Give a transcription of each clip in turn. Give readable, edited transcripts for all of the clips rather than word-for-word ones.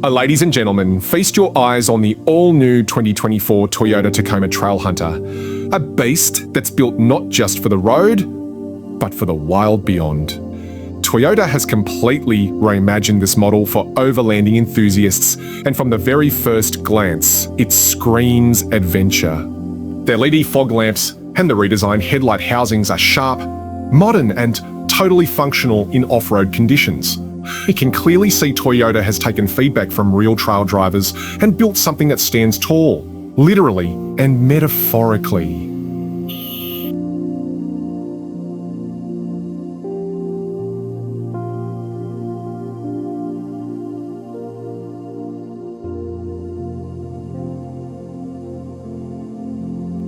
Ladies and gentlemen, feast your eyes on the all-new 2024 Toyota Tacoma Trailhunter, a beast that's built not just for the road, but for the wild beyond. Toyota has completely reimagined this model for overlanding enthusiasts, and from the very first glance, it screams adventure. Their LED fog lamps and the redesigned headlight housings are sharp, modern, and totally functional in off-road conditions. You can clearly see Toyota has taken feedback from real trail drivers and built something that stands tall, literally and metaphorically.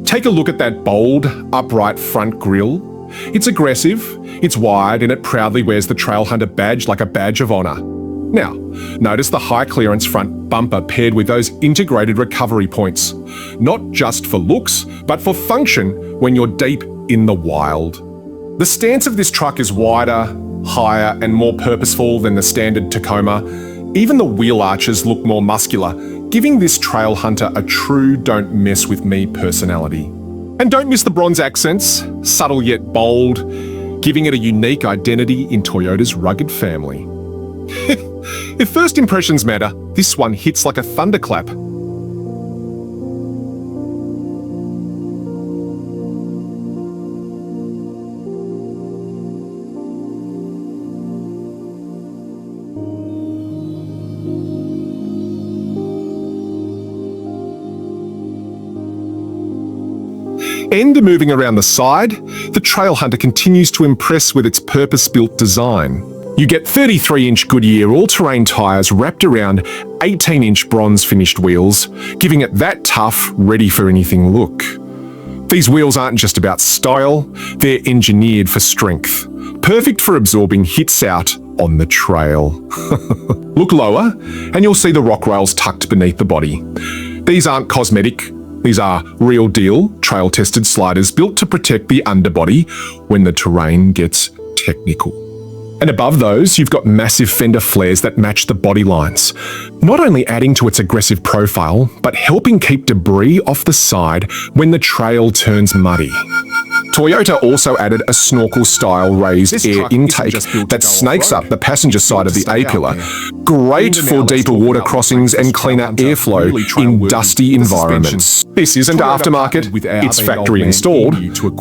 Take a look at that bold, upright front grille. It's aggressive, it's wide, and it proudly wears the Trailhunter badge like a badge of honour. Now, notice the high clearance front bumper paired with those integrated recovery points. Not just for looks, but for function when you're deep in the wild. The stance of this truck is wider, higher, and more purposeful than the standard Tacoma. Even the wheel arches look more muscular, giving this Trailhunter a true don't mess with me personality. And don't miss the bronze accents, subtle yet bold, giving it a unique identity in Toyota's rugged family. If first impressions matter, this one hits like a thunderclap. And moving around the side, the Trailhunter continues to impress with its purpose-built design. You get 33-inch Goodyear all-terrain tyres wrapped around 18-inch bronze-finished wheels, giving it that tough, ready-for-anything look. These wheels aren't just about style, they're engineered for strength, perfect for absorbing hits out on the trail. Look lower, and you'll see the rock rails tucked beneath the body. These aren't cosmetic. These are real-deal, trail-tested sliders built to protect the underbody when the terrain gets technical. And above those, you've got massive fender flares that match the body lines, not only adding to its aggressive profile, but helping keep debris off the side when the trail turns muddy. Toyota also added a snorkel-style raised air intake that snakes up the passenger side of the A-pillar, great for deeper water crossings and cleaner airflow in dusty environments. This isn't aftermarket, it's factory installed,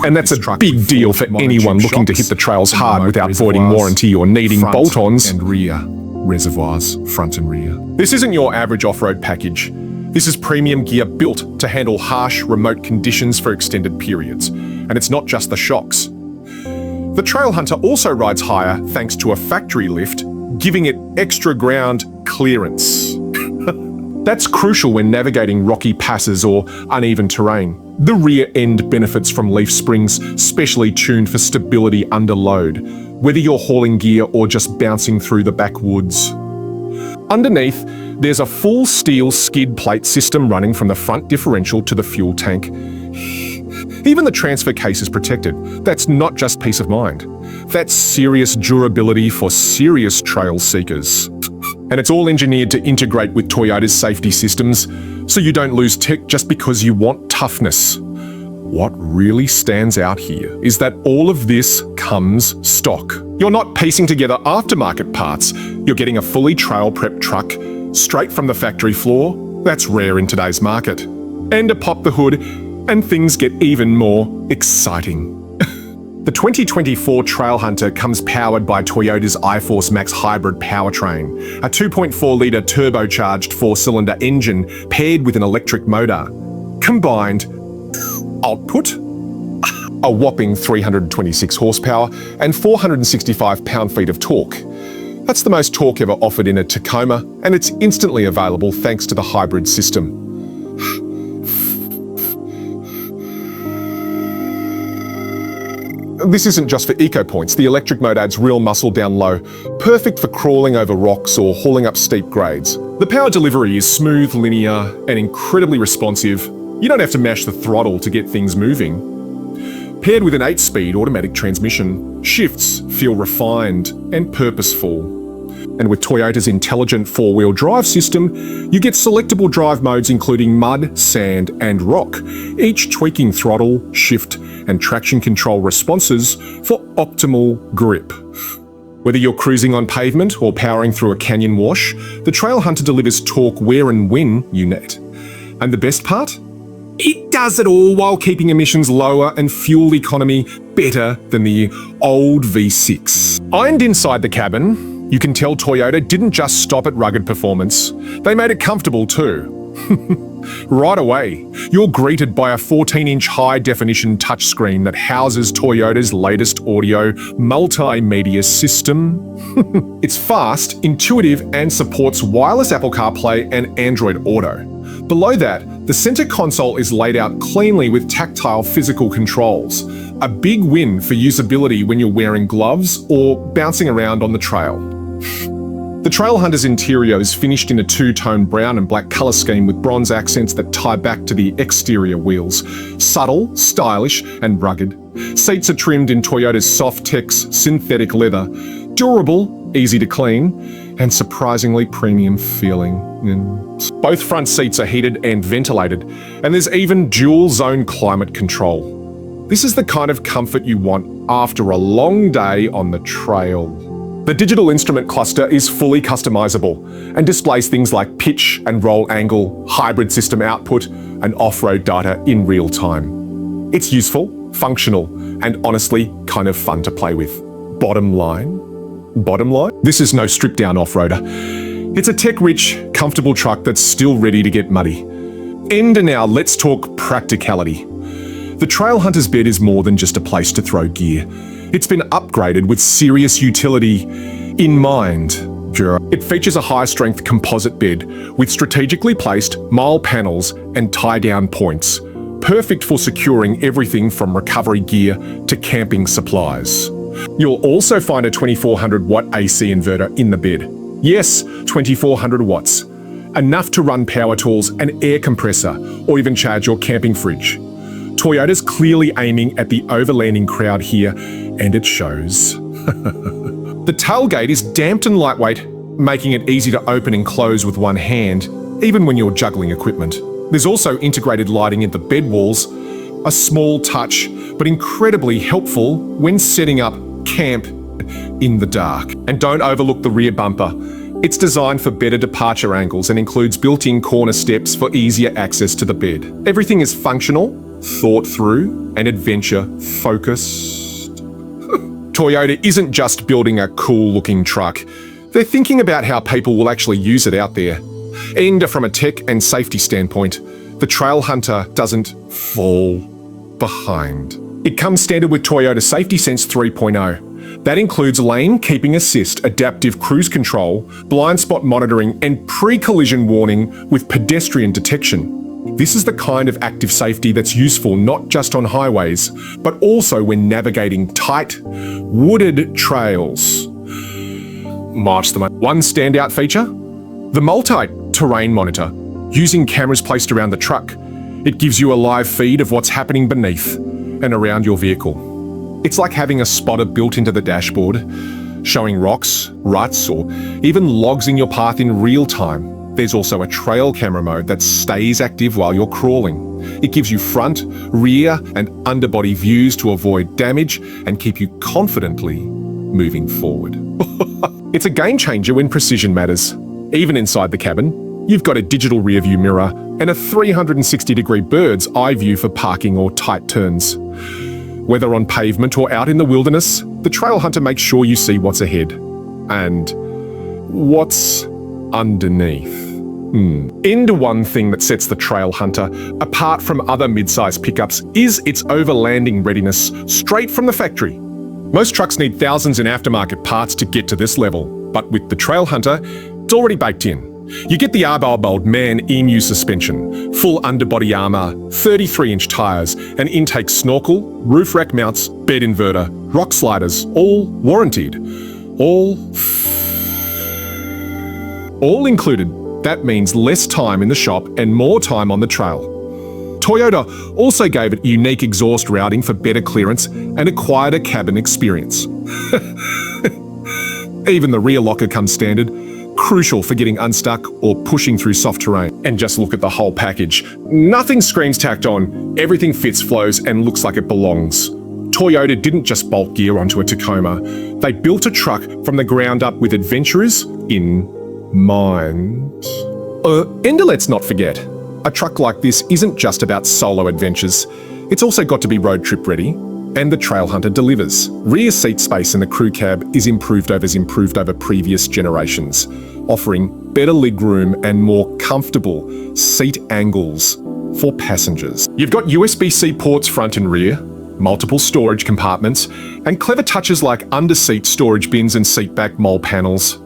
and that's a big deal for anyone looking to hit the trails hard without voiding warranty or needing bolt-ons and rear reservoirs, front and rear. This isn't your average off-road package. This is premium gear built to handle harsh, remote conditions for extended periods. And it's not just the shocks. The Trailhunter also rides higher thanks to a factory lift, giving it extra ground clearance. That's crucial when navigating rocky passes or uneven terrain. The rear end benefits from leaf springs specially tuned for stability under load, whether you're hauling gear or just bouncing through the backwoods. Underneath, there's a full steel skid plate system running from the front differential to the fuel tank. Even the transfer case is protected. That's not just peace of mind. That's serious durability for serious trail seekers. And it's all engineered to integrate with Toyota's safety systems, so you don't lose tech just because you want toughness. What really stands out here is that all of this comes stock. You're not piecing together aftermarket parts. You're getting a fully trail-prepped truck straight from the factory floor. That's rare in today's market. And to pop the hood, and things get even more exciting. The 2024 Trailhunter comes powered by Toyota's iForce Max hybrid powertrain, a 2.4-litre turbocharged 4-cylinder engine paired with an electric motor. Combined output? A whopping 326 horsepower and 465 pound-feet of torque. That's the most torque ever offered in a Tacoma, and it's instantly available thanks to the hybrid system. This isn't just for eco points. The electric mode adds real muscle down low, perfect for crawling over rocks or hauling up steep grades. The power delivery is smooth, linear, and incredibly responsive. You don't have to mash the throttle to get things moving. Paired with an 8-speed automatic transmission, shifts feel refined and purposeful. And with Toyota's intelligent four-wheel drive system, you get selectable drive modes including mud, sand, and rock, each tweaking throttle, shift, and traction control responses for optimal grip. Whether you're cruising on pavement or powering through a canyon wash, the Trailhunter delivers torque where and when you need. And the best part? It does it all while keeping emissions lower and fuel economy better than the old V6. Ironed inside the cabin, you can tell Toyota didn't just stop at rugged performance. They made it comfortable too. Right away, you're greeted by a 14-inch high-definition touchscreen that houses Toyota's latest audio multimedia system. It's fast, intuitive, and supports wireless Apple CarPlay and Android Auto. Below that, the center console is laid out cleanly with tactile physical controls, a big win for usability when you're wearing gloves or bouncing around on the trail. The Trailhunter's interior is finished in a two-tone brown and black color scheme with bronze accents that tie back to the exterior wheels. Subtle, stylish, and rugged. Seats are trimmed in Toyota's Softex synthetic leather. Durable, easy to clean, and surprisingly premium feeling. Both front seats are heated and ventilated, and there's even dual-zone climate control. This is the kind of comfort you want after a long day on the trail. The digital instrument cluster is fully customizable and displays things like pitch and roll angle, hybrid system output, and off-road data in real time. It's useful, functional, and honestly kind of fun to play with. Bottom line? This is no stripped-down off-roader. It's a tech-rich, comfortable truck that's still ready to get muddy. And now let's talk practicality. The Trailhunter's bed is more than just a place to throw gear. It's been upgraded with serious utility in mind. It features a high-strength composite bed with strategically placed mile panels and tie-down points, perfect for securing everything from recovery gear to camping supplies. You'll also find a 2400-watt AC inverter in the bed. Yes, 2400 watts. Enough to run power tools, an air compressor, or even charge your camping fridge. Toyota's clearly aiming at the overlanding crowd here, and it shows. The tailgate is damped and lightweight, making it easy to open and close with one hand, even when you're juggling equipment. There's also integrated lighting in the bed walls, a small touch, but incredibly helpful when setting up camp in the dark. And don't overlook the rear bumper. It's designed for better departure angles and includes built-in corner steps for easier access to the bed. Everything is functional, thought through, and adventure-focused. Toyota isn't just building a cool-looking truck. They're thinking about how people will actually use it out there. And from a tech and safety standpoint, the Trailhunter doesn't fall behind. It comes standard with Toyota Safety Sense 3.0. That includes lane keeping assist, adaptive cruise control, blind spot monitoring, and pre-collision warning with pedestrian detection. This is the kind of active safety that's useful not just on highways, but also when navigating tight, wooded trails. One standout feature? The multi-terrain monitor. Using cameras placed around the truck, it gives you a live feed of what's happening beneath and around your vehicle. It's like having a spotter built into the dashboard, showing rocks, ruts, or even logs in your path in real time. There's also a trail camera mode that stays active while you're crawling. It gives you front, rear, and underbody views to avoid damage and keep you confidently moving forward. It's a game changer when precision matters. Even inside the cabin, you've got a digital rearview mirror and a 360-degree bird's eye view for parking or tight turns. Whether on pavement or out in the wilderness, the Trailhunter makes sure you see what's ahead and what's underneath. And one thing that sets the Trailhunter apart from other mid-size pickups is its overlanding readiness straight from the factory. Most trucks need thousands in aftermarket parts to get to this level, but with the Trailhunter, it's already baked in. You get the ARB Old Man Emu suspension, full underbody armour, 33-inch tyres, an intake snorkel, roof rack mounts, bed inverter, rock sliders, all warranted. All included. That means less time in the shop and more time on the trail. Toyota also gave it unique exhaust routing for better clearance and a quieter cabin experience. Even the rear locker comes standard, crucial for getting unstuck or pushing through soft terrain. And just look at the whole package. Nothing screams tacked on, everything fits, flows, and looks like it belongs. Toyota didn't just bolt gear onto a Tacoma. They built a truck from the ground up with adventurers in mind. And let's not forget, a truck like this isn't just about solo adventures. It's also got to be road trip ready, and the Trailhunter delivers. Rear seat space in the crew cab is improved over previous generations, offering better legroom and more comfortable seat angles for passengers. You've got USB-C ports front and rear, multiple storage compartments, and clever touches like under-seat storage bins and seatback mole panels.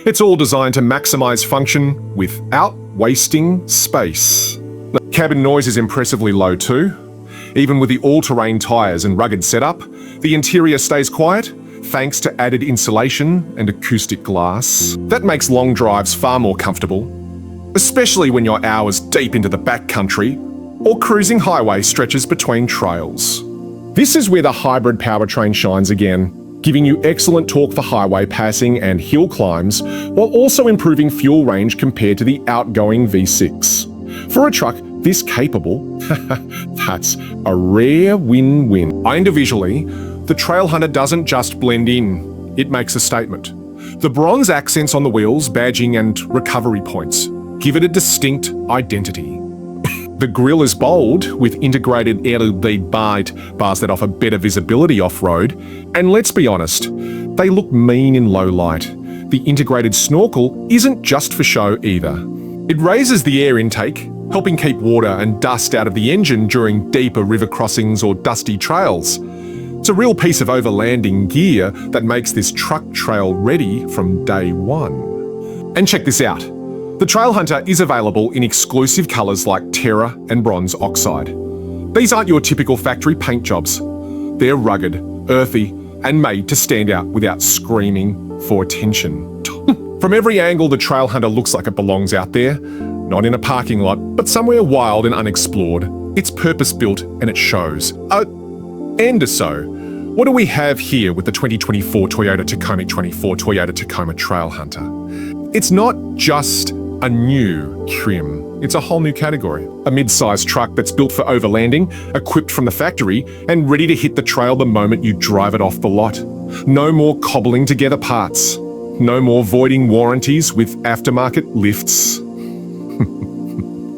It's all designed to maximise function without wasting space. The cabin noise is impressively low too. Even with the all-terrain tyres and rugged setup, the interior stays quiet thanks to added insulation and acoustic glass. That makes long drives far more comfortable, especially when you're hours deep into the backcountry or cruising highway stretches between trails. This is where the hybrid powertrain shines again, giving you excellent torque for highway passing and hill climbs, while also improving fuel range compared to the outgoing V6. For a truck this capable, that's a rare win-win. Individually, the Trailhunter doesn't just blend in, it makes a statement. The bronze accents on the wheels, badging and recovery points give it a distinct identity. The grille is bold, with integrated ARB bars that offer better visibility off-road, and let's be honest, they look mean in low light. The integrated snorkel isn't just for show either. It raises the air intake, helping keep water and dust out of the engine during deeper river crossings or dusty trails. It's a real piece of overlanding gear that makes this truck trail ready from day one. And check this out. The Trailhunter is available in exclusive colours like Terra and Bronze Oxide. These aren't your typical factory paint jobs. They're rugged, earthy, and made to stand out without screaming for attention. From every angle, the Trailhunter looks like it belongs out there. Not in a parking lot, but somewhere wild and unexplored. It's purpose-built and it shows. And so, what do we have here with the 2024 Toyota Tacoma Trailhunter? It's not just a new trim, it's a whole new category. A mid-sized truck that's built for overlanding, equipped from the factory, and ready to hit the trail the moment you drive it off the lot. No more cobbling together parts. No more voiding warranties with aftermarket lifts.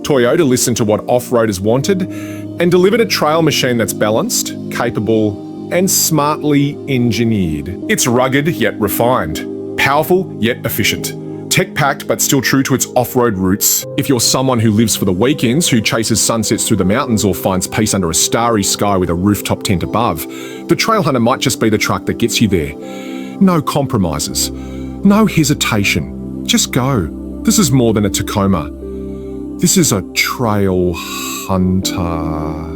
Toyota listened to what off-roaders wanted and delivered a trail machine that's balanced, capable, and smartly engineered. It's rugged yet refined, powerful yet efficient, tech-packed but still true to its off-road roots. If you're someone who lives for the weekends, who chases sunsets through the mountains or finds peace under a starry sky with a rooftop tent above, the Trailhunter might just be the truck that gets you there. No compromises, no hesitation, just go. This is more than a Tacoma. This is a trail hunter.